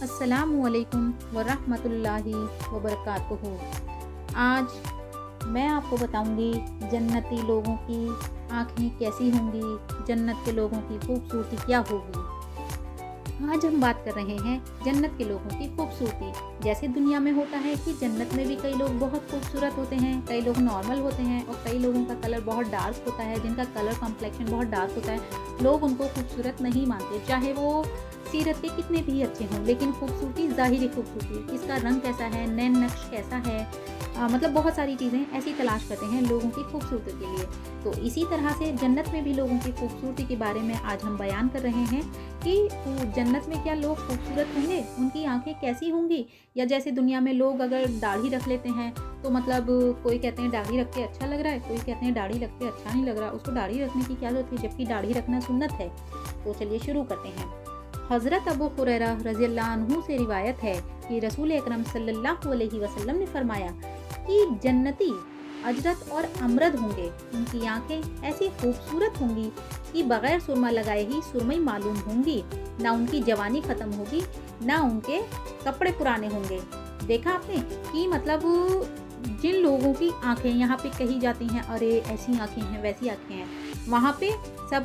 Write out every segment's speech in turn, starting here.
अस्सलामुअलैकुम वरहमतुल्लाहि वबरकातुहू। आज मैं आपको बताऊंगी जन्नती लोगों की आँखें कैसी होंगी, जन्नत के लोगों की खूबसूरती क्या होगी। आज हम बात कर रहे हैं जन्नत के लोगों की खूबसूरती। जैसे दुनिया में होता है कि जन्नत में भी कई लोग बहुत खूबसूरत होते हैं, कई लोग नॉर्मल होते हैं और कई लोगों का कलर बहुत डार्क होता है, जिनका कलर कॉम्प्लेक्शन बहुत डार्क होता है। लोग उनको खूबसूरत नहीं मानते, चाहे वो सीरत के कितने भी अच्छे हों, लेकिन खूबसूरती ज़ाहिरी खूबसूरती, इसका रंग कैसा है, नैन नक्श कैसा है, मतलब बहुत सारी चीज़ें ऐसी तलाश करते हैं लोगों की खूबसूरती के लिए। तो इसी तरह से जन्नत में भी लोगों की खूबसूरती के बारे में आज हम बयान कर रहे हैं कि जन्नत में क्या लोग खूबसूरत होंगे, उनकी आंखें कैसी होंगी। या जैसे दुनिया में लोग अगर दाढ़ी रख लेते हैं तो मतलब कोई कहते हैं दाढ़ी रख के अच्छा लग रहा है, कोई कहते हैं दाढ़ी रख के अच्छा नहीं लग रहा, उसको दाढ़ी रखने की क्या जरूरत है, जबकि दाढ़ी रखना सुन्नत है। तो चलिए शुरू करते हैं। हज़रत अबू हुरैरा रज़ियल्लाहु अन्हु से रिवायत है कि रसूल अकरम सल्लल्लाहु अलैहि वसल्लम ने फरमाया कि जन्नती अजरत और अमरद होंगे, उनकी आंखें ऐसी खूबसूरत होंगी कि बगैर सुरमा लगाए ही सुरमई मालूम होंगी, ना उनकी जवानी ख़त्म होगी, ना उनके कपड़े पुराने होंगे। देखा आपने कि मतलब जिन लोगों की आंखें यहाँ पे कही जाती हैं, अरे ऐसी आंखें हैं वैसी आंखें हैं, वहाँ पे सब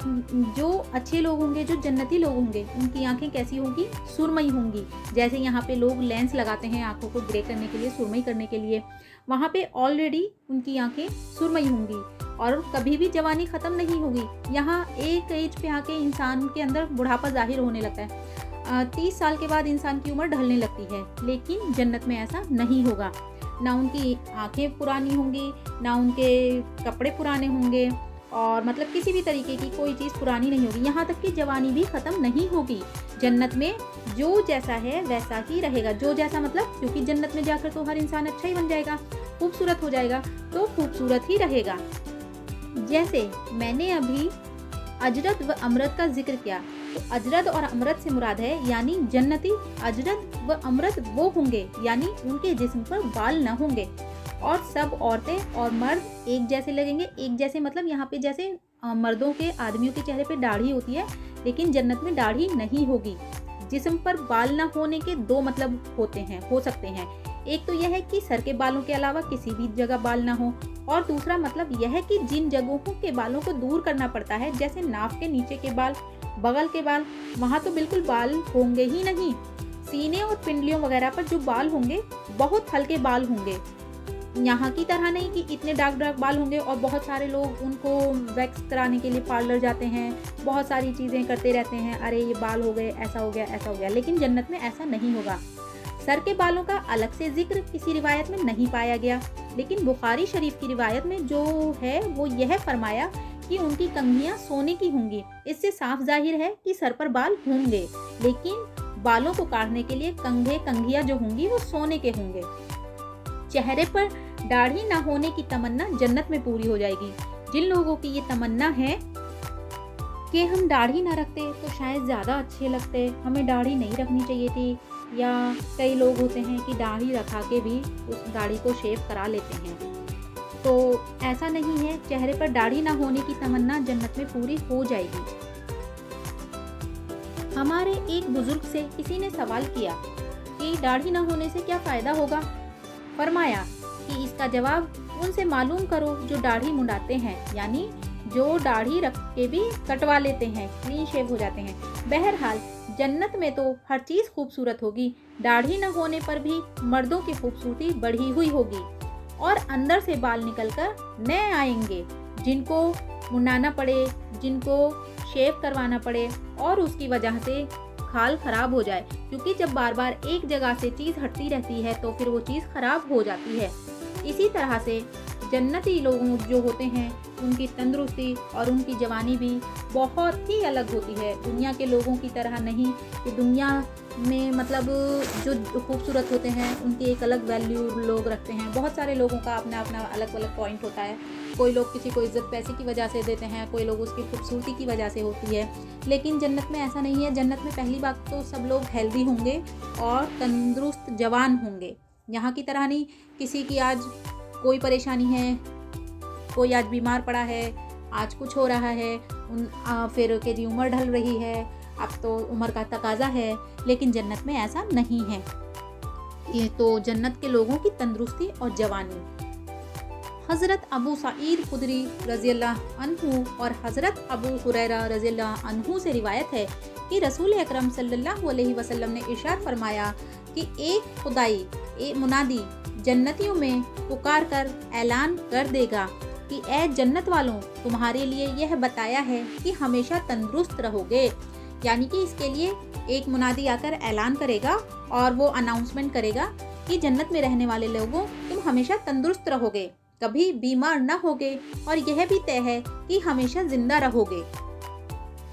जो अच्छे लोग होंगे, जो जन्नती लोग होंगे, उनकी आंखें कैसी होंगी, सुरमई होंगी। जैसे यहाँ पे लोग लेंस लगाते हैं आंखों को ग्रे करने के लिए, सुरमई करने के लिए, वहाँ पे ऑलरेडी उनकी आंखें सुरमई होंगी और कभी भी जवानी ख़त्म नहीं होगी। यहाँ एक एज पे आके इंसान के अंदर बुढ़ापा जाहिर होने लगता है, 30 साल के बाद इंसान की उम्र ढलने लगती है, लेकिन जन्नत में ऐसा नहीं होगा। ना उनकी आंखें पुरानी होंगी, ना उनके कपड़े पुराने होंगे, और मतलब किसी भी तरीके की कोई चीज़ पुरानी नहीं होगी। यहाँ तक कि जवानी भी ख़त्म नहीं होगी। जन्नत में जो जैसा है वैसा ही रहेगा, जो जैसा मतलब, क्योंकि जन्नत में जाकर तो हर इंसान अच्छा ही बन जाएगा, खूबसूरत हो जाएगा, तो खूबसूरत ही रहेगा। जैसे मैंने अभी अजरत व अमरत का जिक्र किया, तो अजरत और अमरत से मुराद है यानी जन्नती अजरत व अमरत वो होंगे यानी उनके जिस्म पर बाल न होंगे, और सब औरतें और मर्द एक जैसे लगेंगे। एक जैसे मतलब यहाँ पे जैसे मर्दों के, आदमियों के चेहरे पे दाढ़ी होती है, लेकिन जन्नत में दाढ़ी नहीं होगी। जिस्म पर बाल ना होने के दो मतलब होते हैं, हो सकते हैं। एक तो यह है कि सर के बालों के अलावा किसी भी जगह बाल ना हो, और दूसरा मतलब यह है कि जिन जगहों के बालों को दूर करना पड़ता है, जैसे नाक के नीचे के बाल, बगल के बाल, वहाँ तो बिल्कुल बाल होंगे ही नहीं। सीने और पिंडलियों वगैरह पर जो बाल होंगे बहुत हल्के बाल होंगे, यहाँ की तरह नहीं कि इतने डार्क बाल होंगे। और बहुत सारे लोग उनको वैक्स कराने के लिए पार्लर जाते हैं, बहुत सारी चीज़ें करते रहते हैं, अरे ये बाल हो गए, ऐसा हो गया, ऐसा हो गया, लेकिन जन्नत में ऐसा नहीं होगा। सर के बालों का अलग से जिक्र किसी रिवायत में नहीं पाया गया, लेकिन बुखारी शरीफ की रिवायत में जो है वो यह फरमाया कि उनकी कंघियाँ सोने की होंगी। इससे साफ जाहिर है कि सर पर बाल होंगे, लेकिन बालों को काटने के लिए कंघियाँ जो होंगी वो सोने के होंगे। चेहरे पर दाढ़ी ना होने की तमन्ना जन्नत में पूरी हो जाएगी। जिन लोगों की ये तमन्ना है कि हम दाढ़ी ना रखते तो शायद ज़्यादा अच्छे लगते, हमें दाढ़ी नहीं रखनी चाहिए थी, या कई लोग होते हैं कि दाढ़ी रखा के भी उस दाढ़ी को शेव करा लेते हैं, तो ऐसा नहीं है। चेहरे पर दाढ़ी ना होने की तमन्ना जन्नत में पूरी हो जाएगी। हमारे एक बुजुर्ग से किसी ने सवाल किया कि दाढ़ी ना होने से क्या फ़ायदा होगा। फरमाया कि इसका जवाब उनसे मालूम करो जो दाढ़ी मुंडाते हैं, यानी जो दाढ़ी रख के भी कटवा लेते हैं, क्लीन शेव हो जाते हैं। बहरहाल जन्नत में तो हर चीज़ खूबसूरत होगी, दाढ़ी न होने पर भी मर्दों की खूबसूरती बढ़ी हुई होगी, और अंदर से बाल निकलकर नए आएंगे, जिनको मुंडाना पड़े, जिनको शेव करवाना पड़े, और उसकी वजह से खाल ख़राब हो जाए, क्योंकि जब बार बार एक जगह से चीज़ हटती रहती है तो फिर वो चीज़ ख़राब हो जाती है। इसी तरह से जन्नती लोग जो होते हैं उनकी तंदुरुस्ती और उनकी जवानी भी बहुत ही अलग होती है, दुनिया के लोगों की तरह नहीं कि दुनिया में मतलब जो खूबसूरत होते हैं उनकी एक अलग वैल्यू लोग रखते हैं। बहुत सारे लोगों का अपना अपना अलग अलग पॉइंट होता है। कोई लोग किसी को इज़्ज़त पैसे की वजह से देते हैं, कोई लोग उसकी खूबसूरती की वजह से होती है, लेकिन जन्नत में ऐसा नहीं है। जन्नत में पहली बात तो सब लोग हेल्दी होंगे और तंदुरुस्त जवान होंगे। यहाँ की तरह नहीं किसी की आज कोई परेशानी है, कोई आज बीमार पड़ा है, आज कुछ हो रहा है, फिर के जी उम्र ढल रही है, अब तो उम्र का तकाजा है, लेकिन जन्नत में ऐसा नहीं है। ये तो जन्नत के लोगों की तंदुरुस्ती और जवानी। हज़रत अबू सईद खुदरी रज़ियल्लाहु अन्हु और हज़रत अबू हुरैरा रज़ियल्लाहु अन्हु से रिवायत है कि रसूल अकरम सल्लल्लाहु अलैहि वसल्लम ने इरशाद फरमाया कि एक खुदाई मुनादी जन्नतियों में पुकार कर ऐलान कर देगा कि ए जन्नत वालों, तुम्हारे लिए यह बताया है कि हमेशा तंदुरुस्त रहोगे। यानी कि इसके लिए एक मुनादी आकर ऐलान करेगा और वो अनाउंसमेंट करेगा कि जन्नत में रहने वाले लोगों, तुम हमेशा तंदुरुस्त रहोगे, कभी बीमार न होगे, और यह भी तय है कि हमेशा जिंदा रहोगे।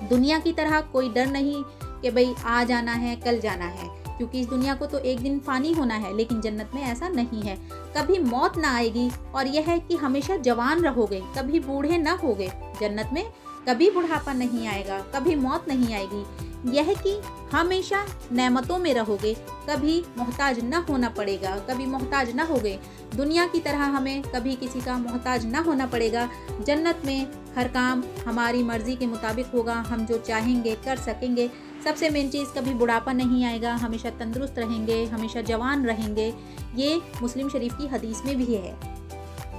दुनिया की तरह कोई डर नहीं कि भाई आज जाना है कल जाना है, क्योंकि इस दुनिया को तो एक दिन फानी होना है, लेकिन जन्नत में ऐसा नहीं है। कभी मौत ना आएगी, और यह है कि हमेशा जवान रहोगे, कभी बूढ़े ना होगे। जन्नत में कभी बुढ़ापा नहीं आएगा, कभी मौत नहीं आएगी। यह कि हमेशा नेमतों में रहोगे, कभी मोहताज ना होना पड़ेगा, कभी मोहताज ना होगे। दुनिया की तरह हमें कभी किसी का मोहताज ना होना पड़ेगा। जन्नत में हर काम हमारी मर्जी के मुताबिक होगा, हम जो चाहेंगे कर सकेंगे। सबसे मेन चीज़, कभी बुढ़ापा नहीं आएगा, हमेशा तंदुरुस्त रहेंगे, हमेशा जवान रहेंगे। ये मुस्लिम शरीफ की हदीस में भी है।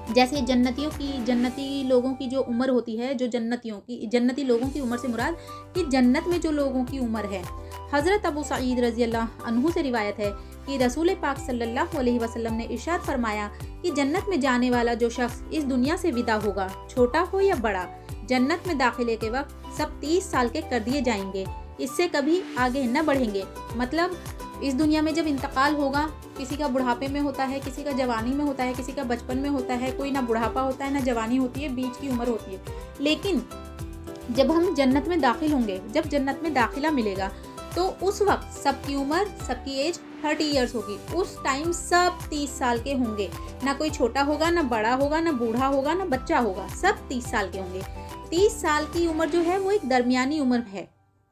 जैसे जन्नती लोगों की जो उम्र होती है, जो जन्नती लोगों की उम्र से मुराद कि जन्नत में जो लोगों की उम्र है। हज़रत अबू सईद रज़ियल्लाहु अन्हु से रिवायत है कि रसूल पाक सल्लल्लाहु अलैहि वसल्लम ने इरशाद फरमाया कि जन्नत में जाने वाला जो शख्स इस दुनिया से विदा होगा, छोटा हो या बड़ा, जन्नत में दाखिले के वक्त सब 30 साल के कर दिए जाएंगे, इससे कभी आगे न बढ़ेंगे। मतलब इस दुनिया में जब इंतकाल होगा, किसी का बुढ़ापे में होता है, किसी का जवानी में होता है, किसी का बचपन में होता है, कोई ना बुढ़ापा होता है ना जवानी होती है, बीच की उम्र होती है। लेकिन जब हम जन्नत में दाखिल होंगे, जब जन्नत में दाखिला मिलेगा, तो उस वक्त सबकी उम्र, सबकी एज 30 ईयर्स होगी। उस टाइम सब 30 साल के होंगे, ना कोई छोटा होगा, ना बड़ा होगा, ना बूढ़ा होगा, ना बच्चा होगा, सब 30 साल के होंगे। 30 साल की उम्र जो है वो एक दरमियानी उम्र है।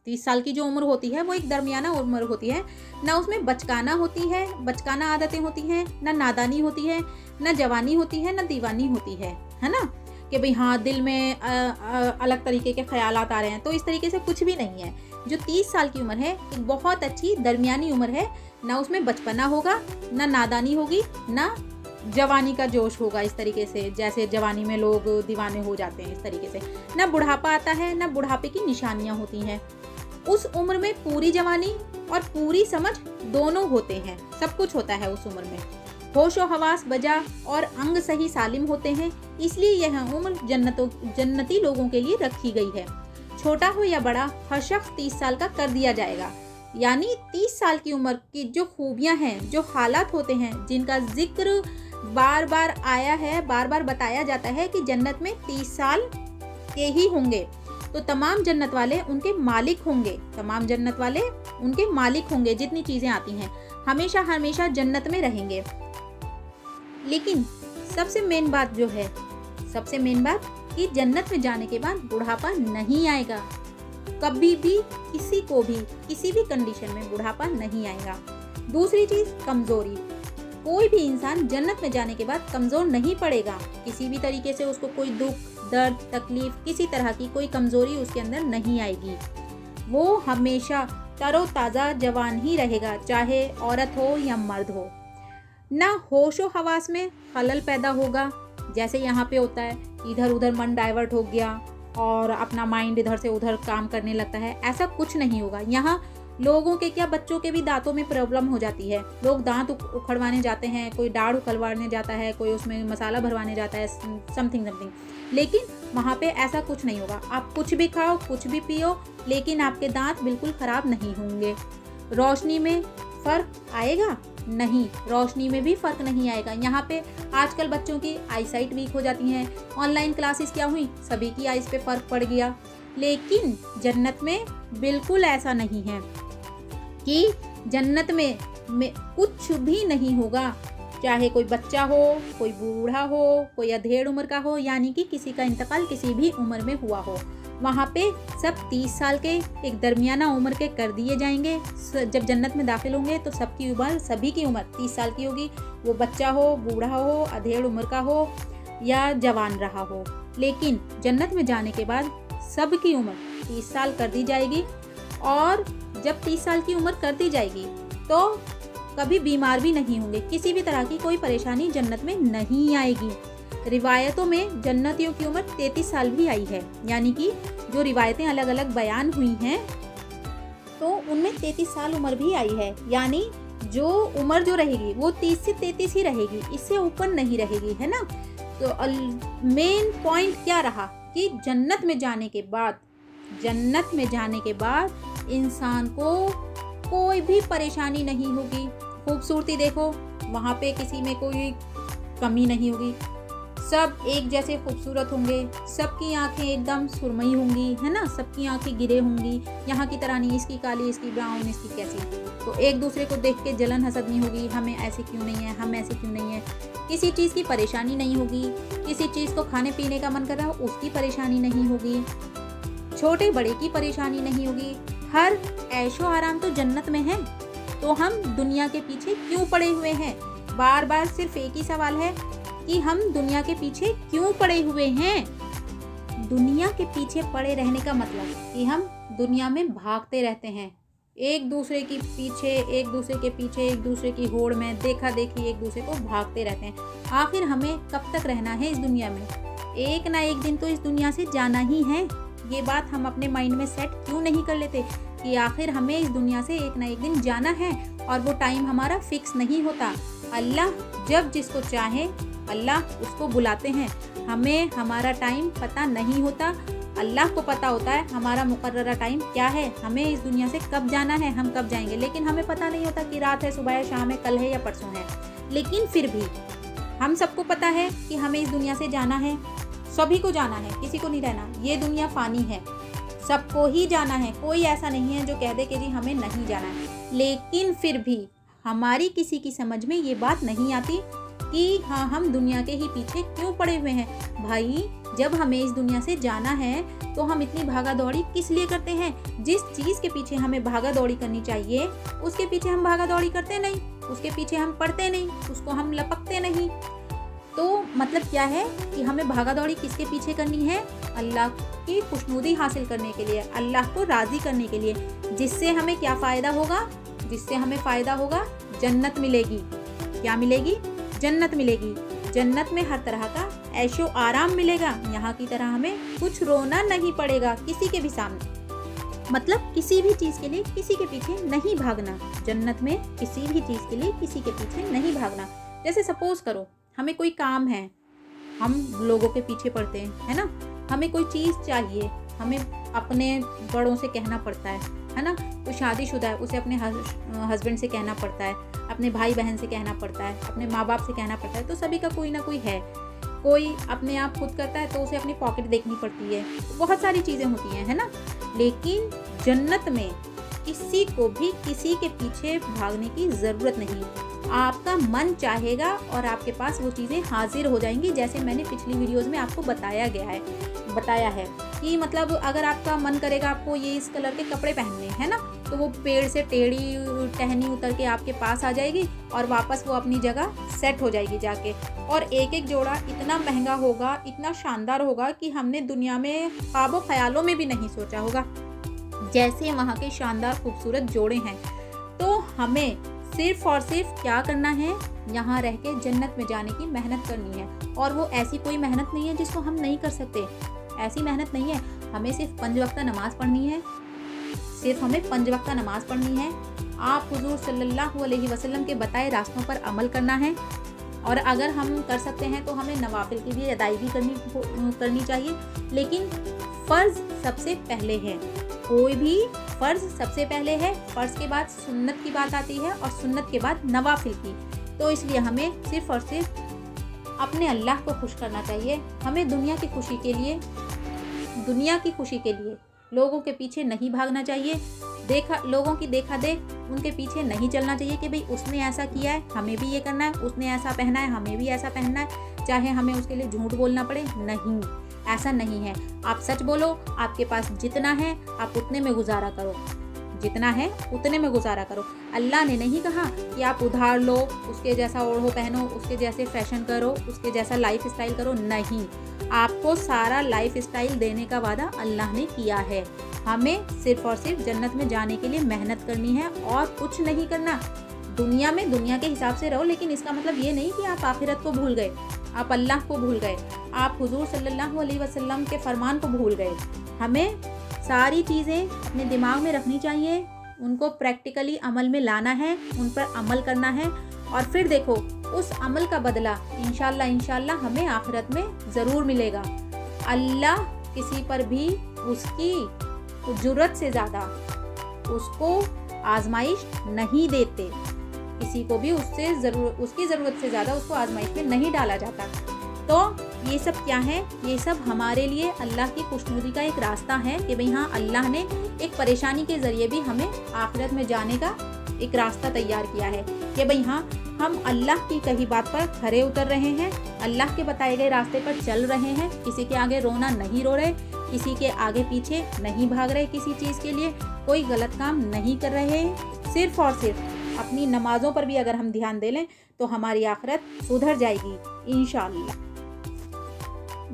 30 साल की जो उम्र होती है वो एक दरमियाना उम्र होती है। ना उसमें बचकाना बचकाना आदतें होती हैं, ना नादानी होती है, ना जवानी होती है, ना दीवानी होती है ना, कि भाई हाँ दिल में अलग तरीके के ख्यालात आ रहे हैं। तो इस तरीके से कुछ भी नहीं है। जो 30 साल की उम्र है एक बहुत अच्छी दरमियानी उम्र है। ना उसमें बचपना होगा, ना नादानी होगी, ना जवानी का जोश होगा इस तरीके से, जैसे जवानी में लोग दीवाने हो जाते हैं इस तरीके से। ना बुढ़ापा आता है, ना बुढ़ापे की निशानियां होती हैं। उस उम्र में पूरी जवानी और पूरी समझ दोनों होते हैं, सब कुछ होता है उस उम्र में। होश व हवास बजा और अंग सही सालिम होते हैं, इसलिए यह उम्र जन्नती लोगों के लिए रखी गई है। छोटा हो या बड़ा, हर शख्स 30 साल का कर दिया जाएगा। यानी 30 साल की उम्र की जो खूबियां हैं, जो हालात होते हैं, जिनका जिक्र बार बार आया है, बार बार बताया जाता है कि जन्नत में 30 साल के ही होंगे, तो तमाम जन्नत वाले उनके मालिक होंगे। तमाम जन्नत वाले उनके मालिक होंगे। जितनी चीज़ें आती हैं हमेशा हमेशा जन्नत में रहेंगे। लेकिन सबसे मेन बात जो है, सबसे मेन बात कि जन्नत में जाने के बाद बुढ़ापा नहीं आएगा। कभी भी किसी को भी किसी भी कंडीशन में बुढ़ापा नहीं आएगा। दूसरी चीज़, कमज़ोरी। कोई भी इंसान जन्नत में जाने के बाद कमज़ोर नहीं पड़ेगा। किसी भी तरीके से उसको कोई दुख, दर्द, तकलीफ, किसी तरह की कोई कमज़ोरी उसके अंदर नहीं आएगी। वो हमेशा तरोताज़ा जवान ही रहेगा, चाहे औरत हो या मर्द हो। ना होशो हवास में खलल पैदा होगा, जैसे यहाँ पे होता है, इधर उधर मन डाइवर्ट हो गया और अपना माइंड इधर से उधर काम करने लगता है, ऐसा कुछ नहीं होगा। यहाँ लोगों के क्या, बच्चों के भी दांतों में प्रॉब्लम हो जाती है। लोग दांत उखड़वाने जाते हैं, कोई दाढ़ उखड़वाने जाता है, कोई उसमें मसाला भरवाने जाता है, समथिंग। लेकिन वहाँ पे ऐसा कुछ नहीं होगा। आप कुछ भी खाओ, कुछ भी पियो, लेकिन आपके दांत बिल्कुल ख़राब नहीं होंगे। रोशनी में फ़र्क आएगा? नहीं, रोशनी में भी फ़र्क नहीं आएगा। यहाँ पे आजकल बच्चों की आईसाइट वीक हो जाती हैं। ऑनलाइन क्लासेस क्या हुई, सभी की आइज़ पे फ़र्क पड़ गया। लेकिन जन्नत में बिल्कुल ऐसा नहीं है कि जन्नत में कुछ भी नहीं होगा। चाहे कोई बच्चा हो, कोई बूढ़ा हो, कोई अधेड़ उम्र का हो, यानी कि किसी का इंतकाल किसी भी उम्र में हुआ हो, वहाँ पे सब 30 साल के एक दरमियाना उम्र के कर दिए जाएंगे। जब जन्नत में दाखिल होंगे तो सभी की उम्र 30 साल की होगी। वो बच्चा हो, बूढ़ा हो, अधेड़ उम्र का हो या जवान रहा हो। लेकिन जन्नत में जाने के बाद सबकी उम्र 30 साल कर दी जाएगी और जब 30 साल की उम्र कर दी जाएगी तो कभी बीमार भी नहीं होंगे, किसी भी तरह की कोई परेशानी जन्नत में नहीं आएगी। रिवायतों में जन्नतियों की उम्र 33 साल भी आई है, यानी कि जो रिवायतें अलग अलग बयान हुई हैं तो उनमें 33 साल उम्र भी आई है, यानी जो उम्र जो रहेगी वो 30 से 33 ही रहेगी, इससे ऊपर नहीं रहेगी, है ना। तो मेन पॉइंट क्या रहा कि जन्नत में जाने के बाद इंसान को कोई भी परेशानी नहीं होगी। खूबसूरती देखो, वहाँ पे किसी में कोई कमी नहीं होगी, सब एक जैसे खूबसूरत होंगे, सबकी आंखें एकदम सुरमई होंगी, है ना, सबकी आंखें गिरे होंगी, यहाँ की तरह नहीं, इसकी काली, इसकी ब्राउन, इसकी कैसी। तो एक दूसरे को देख के जलन हसद नहीं होगी, हमें ऐसे क्यों नहीं है, हम ऐसे क्यों नहीं है। किसी चीज़ की परेशानी नहीं होगी, किसी चीज़ को खाने पीने का मन कर रहा हो उसकी परेशानी नहीं होगी, छोटे बड़े की परेशानी नहीं होगी। हर ऐशो आराम तो जन्नत में है, तो हम दुनिया के पीछे क्यों पड़े हुए हैं। बार बार सिर्फ एक ही सवाल है कि हम दुनिया के पीछे क्यों पड़े हुए हैं। दुनिया के पीछे पड़े रहने का मतलब कि हम दुनिया में भागते रहते हैं, एक दूसरे के पीछे, एक दूसरे की होड़ में देखा देखी एक दूसरे को भागते रहते हैं। आखिर हमें कब तक रहना है इस दुनिया में? एक ना एक दिन तो इस दुनिया से जाना ही है। ये बात हम अपने माइंड में सेट क्यों नहीं कर लेते कि आखिर हमें इस दुनिया से एक ना एक दिन जाना है, और वो टाइम हमारा फिक्स नहीं होता। अल्लाह जब जिसको चाहे अल्लाह उसको बुलाते हैं। हमें हमारा टाइम पता नहीं होता, अल्लाह को पता होता है हमारा मुकर्ररा टाइम क्या है, हमें इस दुनिया से कब जाना है, हम कब जाएंगे। लेकिन हमें पता नहीं होता कि रात है, सुबह है, शाम है, कल है या परसों है। लेकिन फिर भी हम सबको पता है कि हमें इस दुनिया से जाना है, सभी को जाना है, किसी को नहीं रहना। ये दुनिया फ़ानी है, सबको ही जाना है, कोई ऐसा नहीं है जो कह दे कि जी हमें नहीं जाना है। लेकिन फिर भी हमारी किसी की समझ में ये बात नहीं आती कि हाँ, हम दुनिया के ही पीछे क्यों पड़े हुए हैं। भाई, जब हमें इस दुनिया से जाना है तो हम इतनी भागा दौड़ी किस लिए करते हैं? जिस चीज़ के पीछे हमें भागा दौड़ी करनी चाहिए उसके पीछे हम भागा दौड़ी करते नहीं, उसके पीछे हम पढ़ते नहीं, उसको हम लपकते नहीं। तो मतलब क्या है कि हमें भागा दौड़ी किसके पीछे करनी है? अल्लाह की खुशनुदी हासिल करने के लिए, अल्लाह को राज़ी करने के लिए। जिससे हमें क्या फ़ायदा होगा? जिससे हमें फ़ायदा होगा जन्नत मिलेगी। क्या मिलेगी? जन्नत मिलेगी। जन्नत में हर तरह का ऐशो आराम मिलेगा। यहाँ की तरह हमें कुछ रोना नहीं पड़ेगा किसी के भी सामने। मतलब किसी भी चीज़ के लिए किसी के पीछे नहीं भागना। जन्नत में किसी भी चीज़ के लिए किसी के पीछे नहीं भागना। जैसे सपोज करो हमें कोई काम है, हम लोगों के पीछे पड़ते हैं, है ना। हमें कोई चीज़ चाहिए, हमें अपने बड़ों से कहना पड़ता है ना। कोई शादीशुदा है उसे अपने हस्बैंड से कहना पड़ता है, अपने भाई बहन से कहना पड़ता है, अपने माँ बाप से कहना पड़ता है। तो सभी का कोई ना कोई है। कोई अपने आप खुद करता है तो उसे अपनी पॉकेट देखनी पड़ती है। बहुत सारी चीज़ें होती हैं, है ना। लेकिन जन्नत में किसी को भी किसी के पीछे भागने की ज़रूरत नहीं। आपका मन चाहेगा और आपके पास वो चीज़ें हाजिर हो जाएंगी। जैसे मैंने पिछली वीडियोज़ में आपको बताया है कि मतलब अगर आपका मन करेगा आपको ये इस कलर के कपड़े पहनने हैं ना, तो वो पेड़ से टेढ़ी टहनी उतर के आपके पास आ जाएगी और वापस वो अपनी जगह सेट हो जाएगी जाके। और एक एक जोड़ा इतना महंगा होगा, इतना शानदार होगा कि हमने दुनिया में ख्वाबों ख्यालों में भी नहीं सोचा होगा। जैसे वहाँ के शानदार खूबसूरत जोड़े हैं। तो हमें सिर्फ और सिर्फ क्या करना है? यहाँ रह के जन्नत में जाने की मेहनत करनी है। और वो ऐसी कोई मेहनत नहीं है जिसको हम नहीं कर सकते। ऐसी मेहनत नहीं है। हमें सिर्फ 5 वक्त नमाज पढ़नी है, सिर्फ हमें 5 वक्त नमाज पढ़नी है। आप हुजूर सल्लल्लाहु अलैहि वसल्लम के बताए रास्तों पर अमल करना है। और अगर हम कर सकते हैं तो हमें नवाफिल की भी अदायगी करनी चाहिए। लेकिन फ़र्ज़ सबसे पहले है। कोई भी फ़र्ज़ सबसे पहले है, फ़र्ज़ के बाद सुन्नत की बात आती है और सुन्नत के बाद नवाफिल की। तो इसलिए हमें सिर्फ और सिर्फ अपने अल्लाह को खुश करना चाहिए। हमें दुनिया की खुशी के लिए लोगों के पीछे नहीं भागना चाहिए। लोगों की देखा देख उनके पीछे नहीं चलना चाहिए कि भाई उसने ऐसा किया है हमें भी ये करना है, उसने ऐसा पहना है हमें भी ऐसा पहनना है, चाहे हमें उसके लिए झूठ बोलना पड़े। नहीं, ऐसा नहीं है। आप सच बोलो, आपके पास जितना है आप उतने में गुजारा करो, जितना है उतने में गुजारा करो। अल्लाह ने नहीं कहा कि आप उधार लो, उसके जैसा ओढ़ो पहनो, उसके जैसे फैशन करो, उसके जैसा लाइफ स्टाइल करो। नहीं, आपको सारा लाइफ स्टाइल देने का वादा अल्लाह ने किया है। हमें सिर्फ और सिर्फ जन्नत में जाने के लिए मेहनत करनी है और कुछ नहीं करना। दुनिया में दुनिया के हिसाब से रहो, लेकिन इसका मतलब ये नहीं कि आप आखिरत को भूल गए, आप अल्लाह को भूल गए, आप हुजूर सल्लल्लाहु अलैहि वसल्लम के फरमान को भूल गए। हमें सारी चीज़ें अपने दिमाग में रखनी चाहिए, उनको प्रैक्टिकली अमल में लाना है, उन पर अमल करना है, और फिर देखो उस अमल का बदला इंशाल्लाह हमें आखिरत में ज़रूर मिलेगा। अल्लाह किसी पर भी उसकी ज़रूरत से ज़्यादा उसको आजमाइश नहीं देते, किसी को भी उसकी ज़रूरत से ज़्यादा उसको आजमाइश में नहीं डाला जाता। तो ये सब क्या है? ये सब हमारे लिए अल्लाह की खुशनुदी का एक रास्ता है कि भाई हाँ, अल्लाह ने एक परेशानी के ज़रिए भी हमें आखिरत में जाने का एक रास्ता तैयार किया है कि भाई हाँ, हम अल्लाह की कही बात पर खरे उतर रहे हैं, अल्लाह के बताए गए रास्ते पर चल रहे हैं, किसी के आगे रोना नहीं रो रहे, किसी के आगे पीछे नहीं भाग रहे, किसी चीज़ के लिए कोई गलत काम नहीं कर रहे हैं। सिर्फ और सिर्फ अपनी नमाज़ों पर भी अगर हम ध्यान दे लें तो हमारी आखिरत सुधर जाएगी इंशाअल्लाह।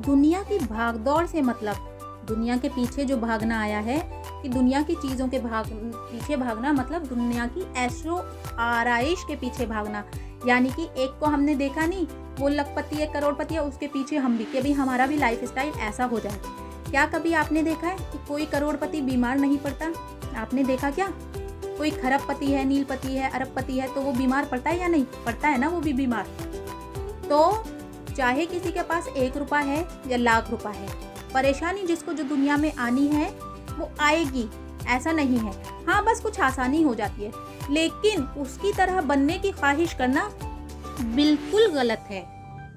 दुनिया की भागदौड़ से मतलब दुनिया के पीछे जो भागना आया है कि दुनिया की चीज़ों के पीछे भागना मतलब दुनिया की ऐशो आराइश के पीछे भागना। यानी कि एक को हमने देखा नहीं, वो लखपति है, करोड़पति है, उसके पीछे हम भी कि भाई हमारा भी लाइफ स्टाइल ऐसा हो जाए। क्या कभी आपने देखा है कि कोई करोड़पति बीमार नहीं पड़ता? आपने देखा क्या? कोई खरबपति है, नीलपति है, अरबपति है, तो वो बीमार पड़ता है या नहीं पड़ता है ना, वो भी बीमार। तो चाहे किसी के पास 1 रुपया है या लाख रुपया है, परेशानी जिसको जो दुनिया में आनी है वो आएगी, ऐसा नहीं है। हाँ, बस कुछ आसानी हो जाती है, लेकिन उसकी तरह बनने की ख्वाहिश करना बिल्कुल गलत है,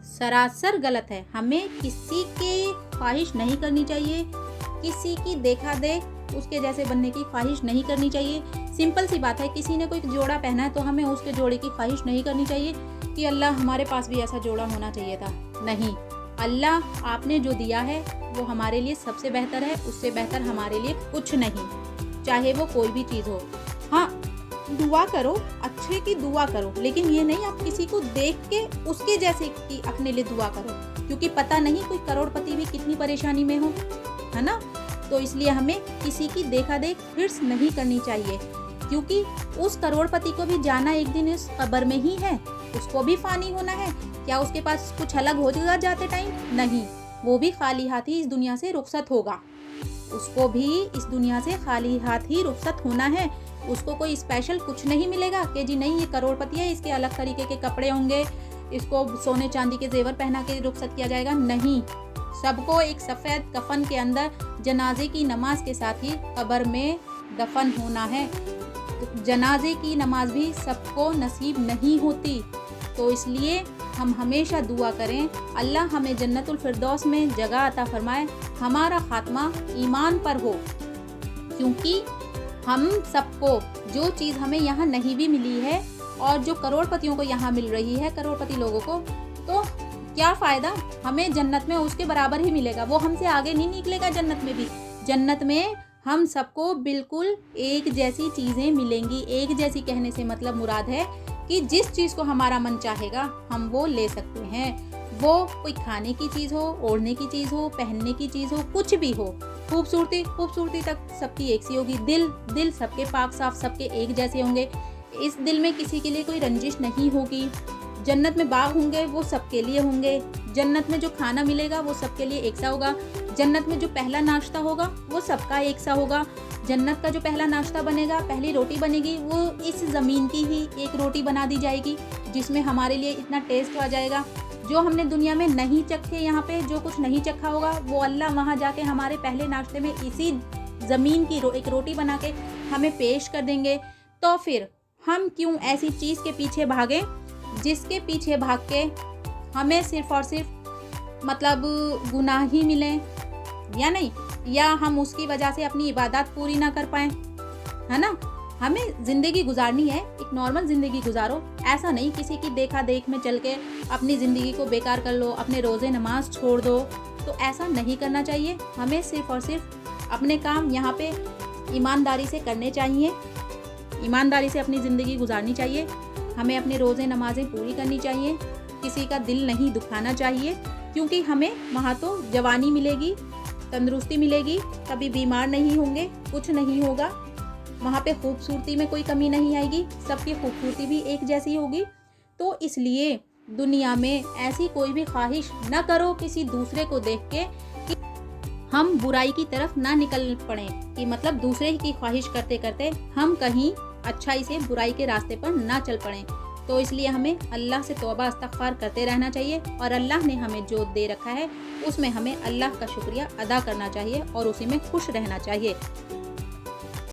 सरासर गलत है। हमें किसी की ख्वाहिश नहीं करनी चाहिए, किसी की देखा देख उसके जैसे बनने की ख्वाहिश नहीं करनी चाहिए। सिंपल सी बात है, किसी ने कोई जोड़ा पहना है तो हमें उसके जोड़े की ख्वाहिश नहीं करनी चाहिए कि अल्लाह हमारे पास भी ऐसा जोड़ा होना चाहिए था। नहीं, अल्लाह आपने जो दिया है वो हमारे लिए सबसे बेहतर है, उससे बेहतर हमारे लिए कुछ नहीं, चाहे वो कोई भी चीज़ हो। हाँ, दुआ करो, अच्छे की दुआ करो, लेकिन ये नहीं आप किसी को देख के उसके जैसे की अपने लिए दुआ करो, क्योंकि पता नहीं कोई करोड़पति भी कितनी परेशानी में हो, है ना। तो इसलिए हमें किसी की देखा देख हिर्स नहीं करनी चाहिए, क्योंकि उस करोड़पति को भी जाना एक दिन इस कब्र में ही है, उसको भी फानी होना है। क्या उसके पास कुछ अलग हो जाएगा जाते टाइम? नहीं, वो भी खाली हाथ ही इस दुनिया से रुखसत होगा, उसको भी इस दुनिया से खाली हाथ ही रुखसत होना है। उसको कोई स्पेशल कुछ नहीं मिलेगा कि जी नहीं ये करोड़पति है, इसके अलग तरीके के कपड़े होंगे, इसको सोने चांदी के जेवर पहना के रुखसत किया जाएगा। नहीं, सबको एक सफ़ेद कफन के अंदर जनाजे की नमाज के साथ ही कब्र में दफन होना है। तो जनाजे की नमाज भी सबको नसीब नहीं होती, तो इसलिए हम हमेशा दुआ करें अल्लाह हमें जन्नतुल फिरदौस में जगह अता फरमाए, हमारा खात्मा ईमान पर हो, क्योंकि हम सबको जो चीज़ हमें यहाँ नहीं भी मिली है और जो करोड़पतियों को यहाँ मिल रही है, करोड़पति लोगों को, तो क्या फ़ायदा, हमें जन्नत में उसके बराबर ही मिलेगा, वो हमसे आगे नहीं निकलेगा। जन्नत में भी, जन्नत में हम सबको बिल्कुल एक जैसी चीज़ें मिलेंगी। एक जैसी कहने से मतलब मुराद है कि जिस चीज़ को हमारा मन चाहेगा हम वो ले सकते हैं, वो कोई खाने की चीज़ हो, ओढ़ने की चीज़ हो, पहनने की चीज़ हो, कुछ भी हो। खूबसूरती तक सबकी एक सी होगी। दिल सबके पाक साफ, सबके एक जैसे होंगे। इस दिल में किसी के लिए कोई रंजिश नहीं होगी। जन्नत में बाग होंगे, वो सबके लिए होंगे। जन्नत में जो खाना मिलेगा वो सबके लिए एक सा होगा। जन्नत में जो पहला नाश्ता होगा वो सबका एक सा होगा। जन्नत का जो पहला नाश्ता बनेगा, पहली रोटी बनेगी, वो इस ज़मीन की ही एक रोटी बना दी जाएगी, जिसमें हमारे लिए इतना टेस्ट आ जाएगा जो हमने दुनिया में नहीं चखे। यहाँ पे जो कुछ नहीं चखा होगा वो अल्लाह वहाँ जाके हमारे पहले नाश्ते में इसी ज़मीन की एक रोटी बना के हमें पेश कर देंगे। तो फिर हम क्यों ऐसी चीज़ के पीछे भागें जिसके पीछे भाग के हमें सिर्फ और सिर्फ मतलब गुनाह ही मिले या नहीं, या हम उसकी वजह से अपनी इबादत पूरी ना कर पाएँ, है ना। हमें ज़िंदगी गुजारनी है, एक नॉर्मल ज़िंदगी गुजारो। ऐसा नहीं किसी की देखा देख में चल के अपनी ज़िंदगी को बेकार कर लो, अपने रोज़े नमाज छोड़ दो, तो ऐसा नहीं करना चाहिए। हमें सिर्फ और सिर्फ अपने काम यहाँ पे ईमानदारी से करने चाहिए, ईमानदारी से अपनी ज़िंदगी गुजारनी चाहिए। हमें अपने रोज़े नमाज़ें पूरी करनी चाहिए, किसी का दिल नहीं दुखाना चाहिए, क्योंकि हमें वहाँ तो जवानी मिलेगी, तंदुरुस्ती मिलेगी, कभी बीमार नहीं होंगे, कुछ नहीं होगा। वहाँ पे खूबसूरती में कोई कमी नहीं आएगी, सबकी खूबसूरती भी एक जैसी होगी। तो इसलिए दुनिया में ऐसी कोई भी ख्वाहिश ना करो किसी दूसरे को देख के कि हम बुराई की तरफ ना निकल पड़े, कि मतलब दूसरे की ख्वाहिश करते करते हम कहीं अच्छाई से बुराई के रास्ते पर ना चल पड़े। तो इसलिए हमें अल्लाह से तौबा इस्तग़फ़ार करते रहना चाहिए और अल्लाह ने हमें जो दे रखा है उसमें हमें अल्लाह का शुक्रिया अदा करना चाहिए और उसी में खुश रहना चाहिए।